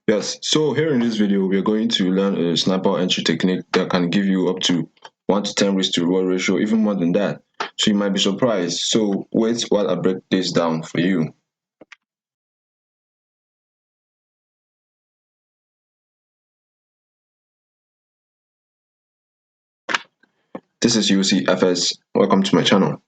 Yes, so here in this video, we are going to learn a sniper entry technique that can give you up to 1 to 10 risk to reward ratio, even more than that. So you might be surprised. So wait while I break this down for you. This is UCFS. Welcome to my channel.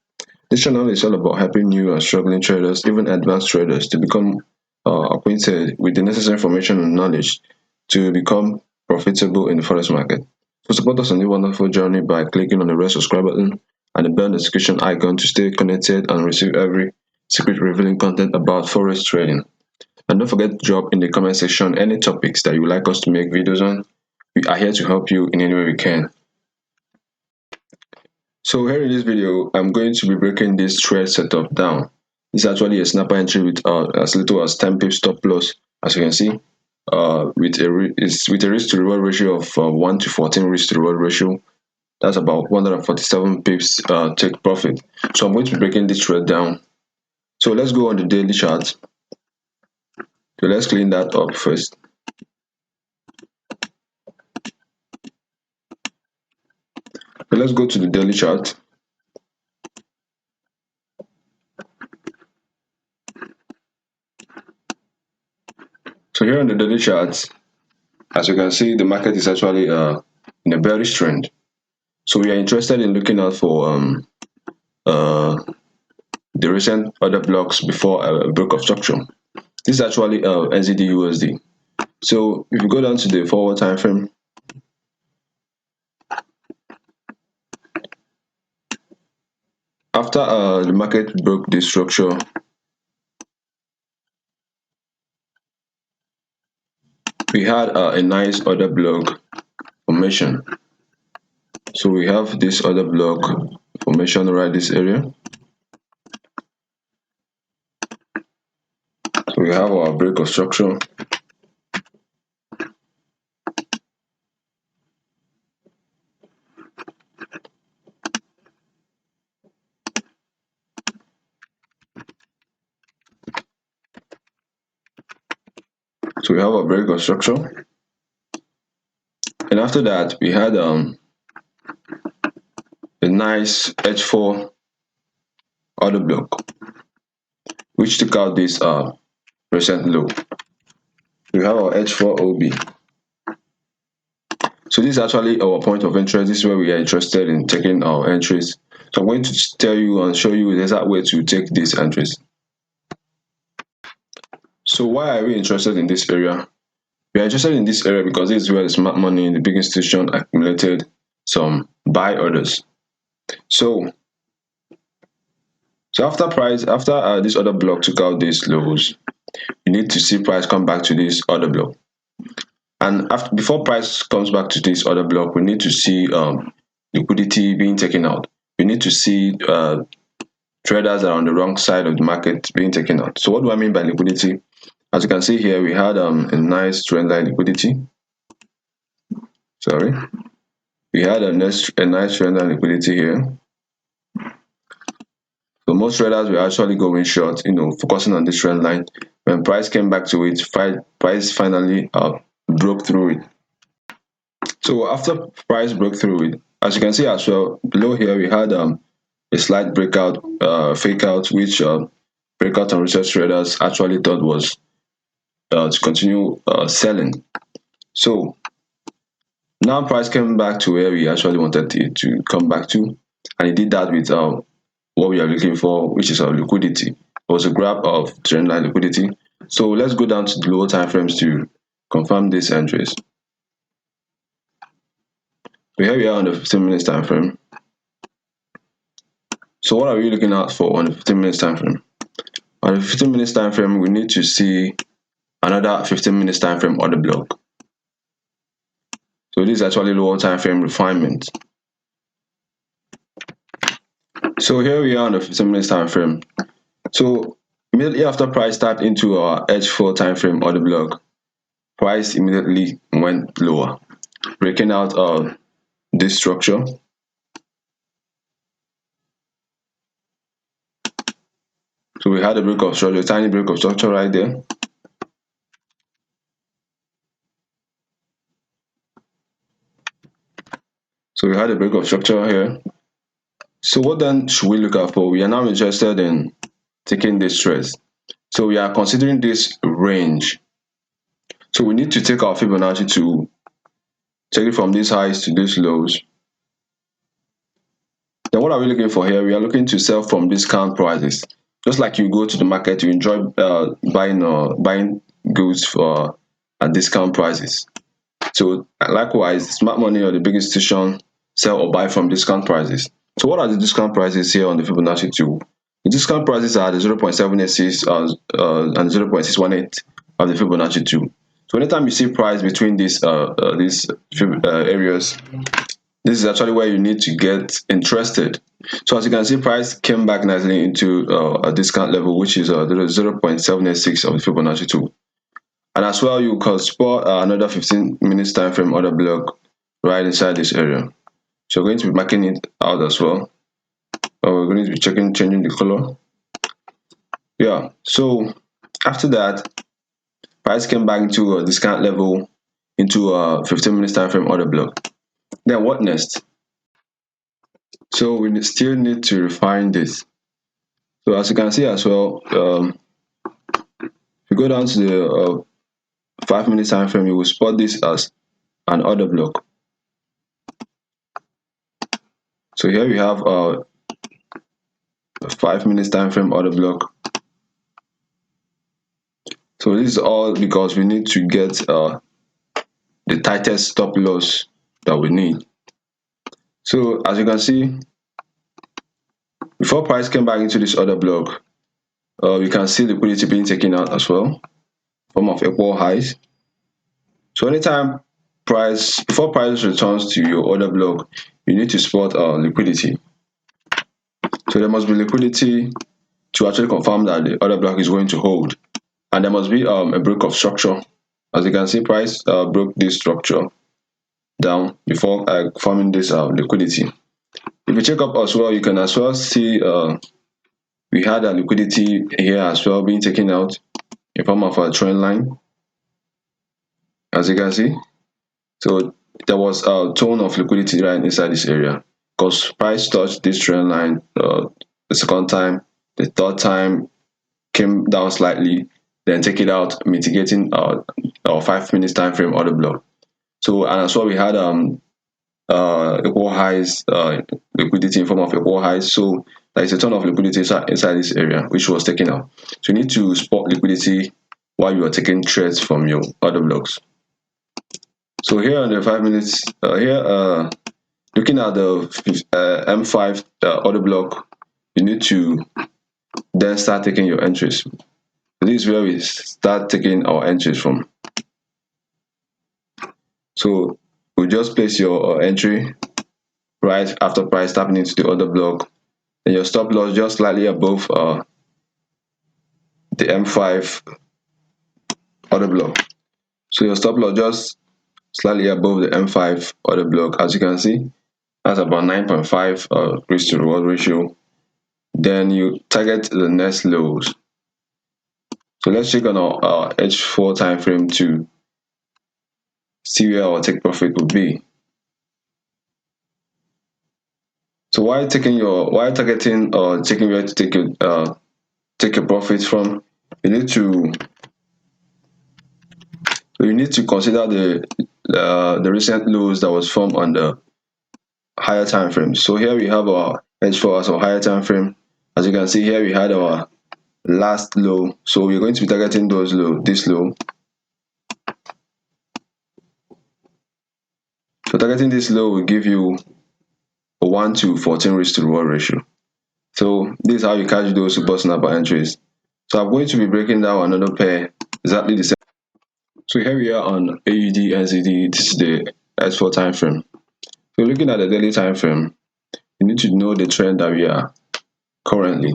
This channel is all about helping new and struggling traders, even advanced traders, to become acquainted with the necessary information and knowledge to become profitable in the forex market. So support us on this wonderful journey by clicking on the red subscribe button and the bell notification icon to stay connected and receive every secret revealing content about forex trading. And don't forget to drop in the comment section any topics that you would like us to make videos on. We are here to help you in any way we can. So here in this video, I'm going to be breaking this trade setup down. This is actually a snapper entry with as little as 10 pips stop loss, as you can see, with a risk to reward ratio of 1 to 14 risk to reward ratio. That's about 147 pips take profit. So I'm going to be breaking this trade down. So let's go on the daily chart. So let's clean that up first. So let's go to the daily chart. So here on the daily chart, as you can see, the market is actually in a bearish trend. So we are interested in looking out for uh, the recent order blocks before a break of structure. This is actually NZD USD. So if you go down to the forward time frame, after the market broke this structure, we had a nice order block formation. So we have this order block formation right this area. So we have our break of structure. So we have a break of structure. And after that, we had a nice H4 order block, which took out this recent low. We have our H4 OB. So this is actually our point of interest. This is where we are interested in taking our entries. So I'm going to tell you and show you the exact way to take these entries. So why are we interested in this area? We are interested in this area because this is where the smart money, the big institution, accumulated some buy orders. So after this order block took out these lows, you need to see price come back to this order block. And before price comes back to this order block, we need to see liquidity being taken out. We need to see traders that are on the wrong side of the market being taken out. So what do I mean by liquidity? As you can see here, we had a nice trendline liquidity. Sorry, we had a nice trendline liquidity here. So most traders were actually going short, focusing on this trend line. When price came back to it, price finally broke through it. So after price broke through it, as you can see as well, below here we had a slight breakout, fake out, which breakout and research traders actually thought was to continue selling. So now price came back to where we actually wanted it to come back to, and it did that with what we are looking for, which is our liquidity. It was a grab of trendline liquidity. So let's go down to the lower time frames to confirm these entries. Here we are on the 15 minutes time frame. So what are we looking out for on the 15 minutes time frame? On the 15 minutes time frame, we need to see another 15 minutes time frame order block. So this is actually lower time frame refinement. So here we are on the 15 minutes time frame. So immediately after price tapped into our H4 time frame order block, price immediately went lower, breaking out of this structure. So we had a break of structure, a tiny break of structure right there. So we had a break of structure here. So what then should we look out for? We are now interested in taking this trade. So we are considering this range. So we need to take our Fibonacci to take it from these highs to these lows. Then what are we looking for here? We are looking to sell from discount prices. Just like you go to the market, you enjoy buying goods for at discount prices. So likewise, smart money or the big institution sell or buy from discount prices. So what are the discount prices here on the Fibonacci tool? The discount prices are the 0.786 and 0.618 of the Fibonacci tool. So anytime you see price between these areas, this is actually where you need to get interested. So as you can see, price came back nicely into a discount level, which is 0.786 of the Fibonacci tool. And as well, you can spot another 15 minutes time frame order block right inside this area. So we're going to be marking it out as well. We're going to be changing the color. Yeah, so after that, price came back into a discount level into a 15 minutes time frame order block. Then what next? So we still need to refine this. So as you can see as well, if you go down to the 5 minutes time frame, you will spot this as an order block. So here we have a 5 minutes time frame order block. So this is all because we need to get the tightest stop loss that we need. So as you can see, before price came back into this order block, we can see liquidity being taken out as well, form of equal highs. So anytime before price returns to your order block, you need to spot liquidity. So there must be liquidity to actually confirm that the order block is going to hold, and there must be a break of structure. As you can see, price broke this structure down before forming this liquidity. If you check up as well, you can as well see we had a liquidity here as well being taken out in form of a trend line, as you can see. So there was a tone of liquidity right inside this area because price touched this trend line the second time, the third time came down slightly, then take it out, mitigating our 5 minutes time frame order block. So and as well we had equal highs, liquidity in form of equal highs. So there is a ton of liquidity inside this area which was taken out. So you need to spot liquidity while you are taking trades from your order blocks. So here on the 5 minutes, looking at the M5 order block, you need to then start taking your entries. This is where we start taking our entries from. So we just place your entry right after price tapping into the order block, and your stop loss just slightly above the M5 order block. So your stop loss just slightly above the M5 order block, as you can see, that's about 9.5 risk to reward ratio. Then you target the next lows. So let's check on our H4 time frame to see where our take profit would be. So while targeting or checking where to take your profits from, you need to consider the recent lows that was formed on the higher time frame. So here we have our H4 as our higher time frame. As you can see here, we had our last low. So we're going to be targeting this low. So targeting this low will give you a 1 to 14 risk to reward ratio. So this is how you catch those super snapper entries. So I'm going to be breaking down another pair exactly the same. So here we are on AUD NZD. This is the S4 time frame. So looking at the daily time frame, you need to know the trend that we are currently.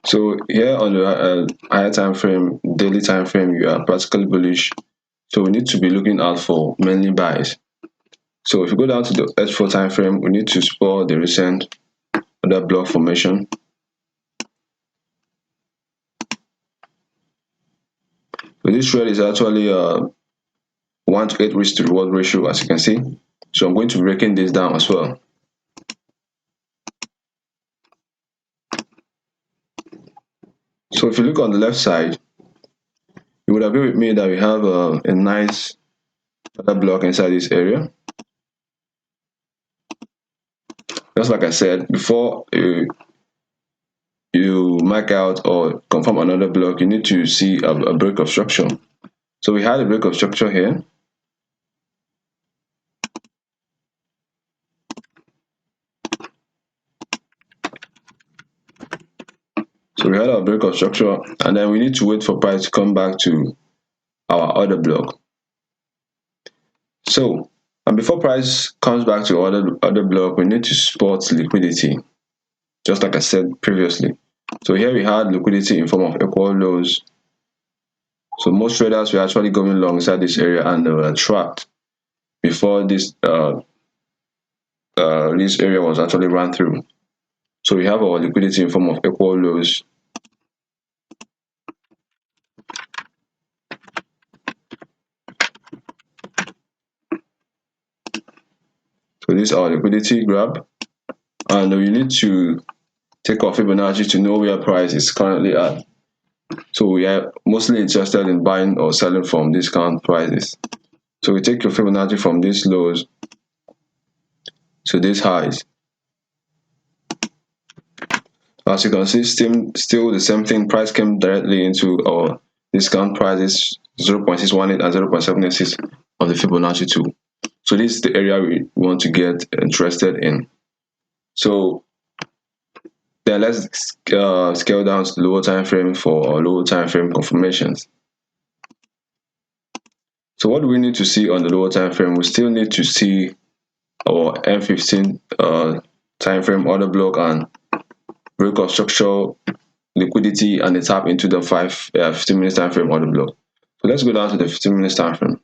So here on the higher time frame, daily time frame, you are practically bullish. So we need to be looking out for mainly buys. So if you go down to the S4 time frame, we need to spot the recent order block formation. So this trade is actually 1 to 8 risk to reward ratio, as you can see. So I'm going to be breaking this down as well. So if you look on the left side, you would agree with me that we have a nice other block inside this area. Just like I said before, you mark out or confirm another block, you need to see a break of structure. So we had a break of structure here. So we had our break of structure, and then we need to wait for price to come back to our other block. So, and before price comes back to other block, we need to spot liquidity, just like I said previously. So here we had liquidity in form of equal lows. So most traders were actually going long inside this area, and they were trapped before this area was actually run through. So we have our liquidity in form of equal lows. So this is our liquidity grab, and we need to take our Fibonacci to know where price is currently at. So we are mostly interested in buying or selling from discount prices. So we take your Fibonacci from these lows to these highs. As you can see, still the same thing. Price came directly into our discount prices 0.618 and 0.786 on the Fibonacci tool. So this is the area we want to get interested in. So then let's scale down to the lower time frame for our lower time frame confirmations. So what do we need to see on the lower time frame? We still need to see our M15 time frame order block and break of structure, liquidity, and the tap into the 15 minutes time frame order block. So let's go down to the 15 minutes time frame.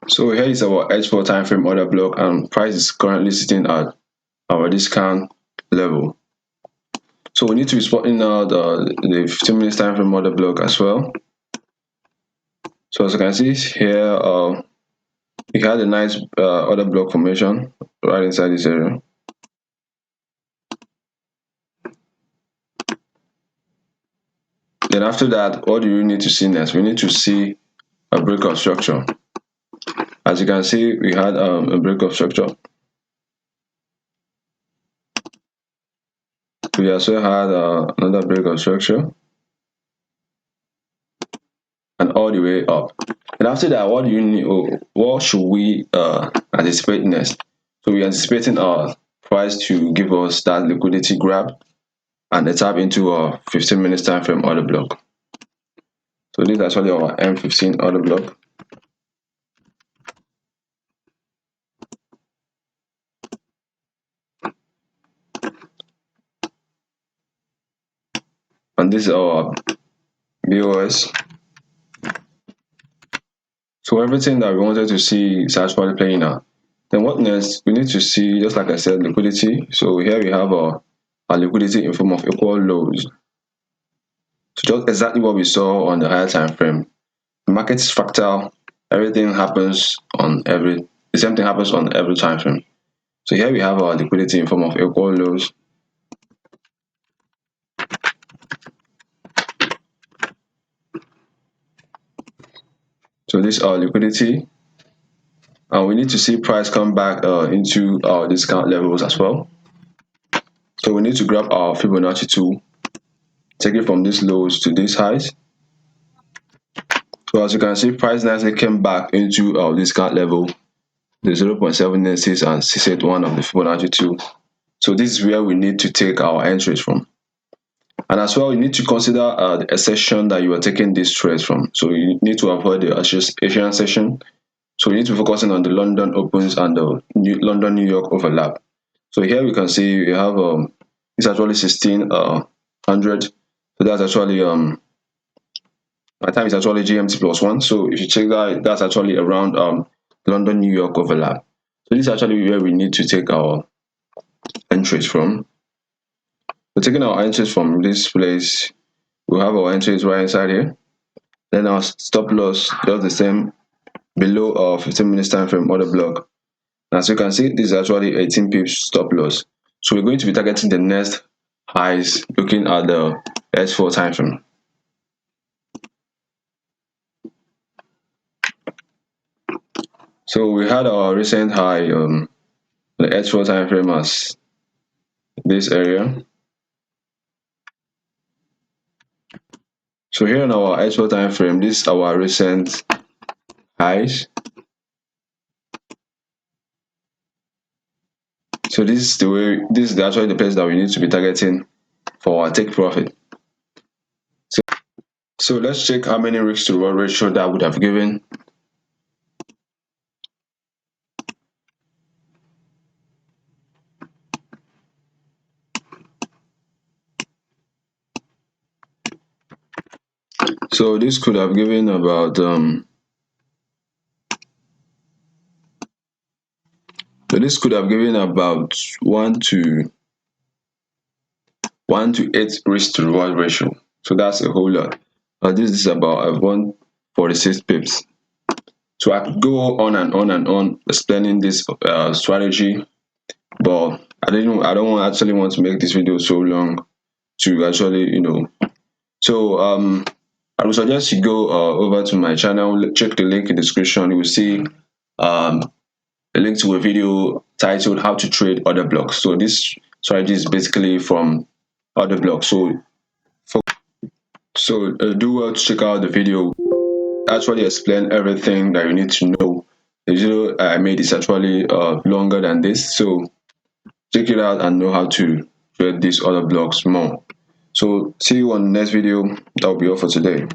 So here is our H4 time frame order block, and price is currently sitting at our discount level. So we need to be spotting out the 15 minutes time frame order block as well. So as you can see here, we had a nice order block formation right inside this area. Then after that, what do you need to see next? We need to see a break of structure. As you can see, we had a break of structure. We also had another break of structure, and all the way up. And after that, what do you need? What should we anticipate next? So we're anticipating our price to give us that liquidity grab and a tap into our 15 minutes time frame order block. So this is actually our M15 order block. And this is our BOS. So everything that we wanted to see is actually playing out. Then what next? We need to see, just like I said, liquidity. So here we have our liquidity in form of equal lows. So just exactly what we saw on the higher time frame. The market is fractal. Everything happens on the same thing happens on every time frame. So here we have our liquidity in form of equal lows. So this is our liquidity, and we need to see price come back into our discount levels as well. So we need to grab our Fibonacci tool, take it from these lows to these highs. So as you can see, price nicely came back into our discount level, the 0.786 and 681 of the Fibonacci tool. So this is where we need to take our entries from. And as well, you need to consider the session that you are taking these trades from. So you need to avoid the Asian session. So you need to be focusing on the London opens and the London New York overlap. So here we can see we have it's actually 1600. So that's actually my time is actually GMT +1. So if you check that, that's actually around London New York overlap. So this is actually where we need to take our entries from. we're taking our entries from this place. We have our entries right inside here. Then our stop loss just the same below our 15 minutes time frame order block. As you can see, this is actually 18 pips stop loss. So we're going to be targeting the next highs looking at the S4 time frame. So we had our recent high the S4 time frame as this area. So here in our S4 time frame, this is our recent highs. So this is the way, this is actually the place that we need to be targeting for our take profit. So let's check how many risk to reward ratio that would have given. So this could have given about so this could have given about 1 to 8 risk to reward ratio. So that's a whole lot. This is about 146 pips. So I could go on and on and on explaining this strategy, but I don't actually want to make this video so long to actually, So I would suggest you go over to my channel, check the link in the description. You will see a link to a video titled "How to Trade Order Blocks." So this strategy is basically from order blocks. So do well to check out the video. Actually explain everything that you need to know. The video I made is actually longer than this, so check it out and know how to trade these order blocks more. So see you on the next video. That will be all for today.